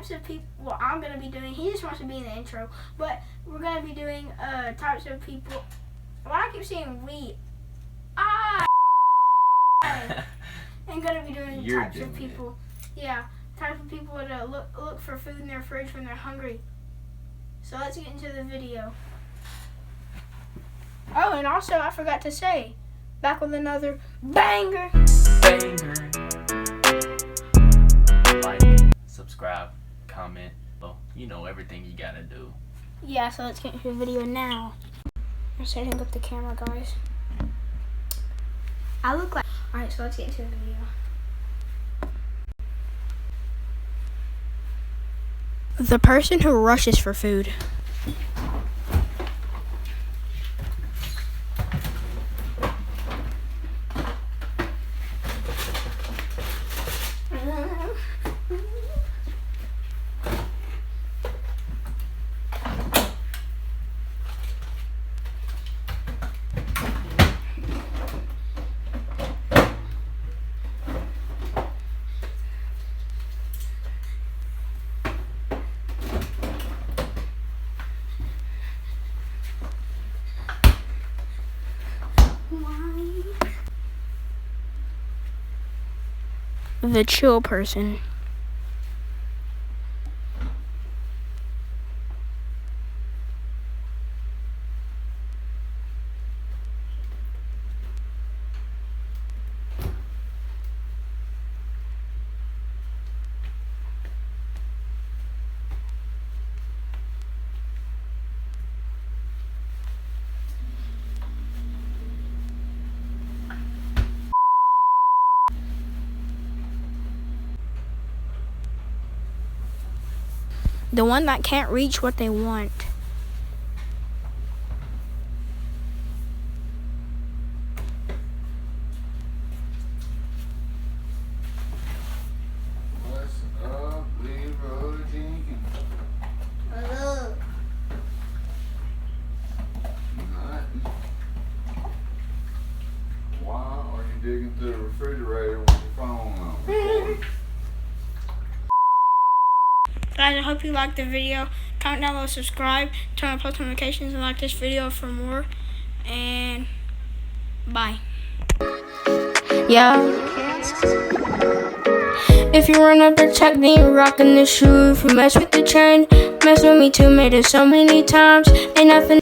types of people. Well, I'm gonna be doing. He just wants to be in the intro, but we're gonna be doing types of people. Why I keep saying we? I'm gonna be doing types of people. Yeah, types of people that look for food in their fridge when they're hungry. So let's get into the video. Oh, and also I forgot to say, back with another banger. Like, subscribe, comment, well, you know, everything you gotta do. Yeah, so let's get into the video now. I'm setting up the camera, guys. I look like... Alright, so let's get into the video. The person who rushes for food. The chill person. The one that can't reach what they want. What's up, Leroy Jenkins? Hello. Nothing. Why are you digging through the refrigerator with your phone on? Recording? Guys, I hope you liked the video. Comment down below, subscribe, turn on post notifications, and like this video for more. And bye. Yeah. If you run up the check, then you rockin' the shoe. If you mess with the chain, mess with me too. Made it so many times. Ain't nothing.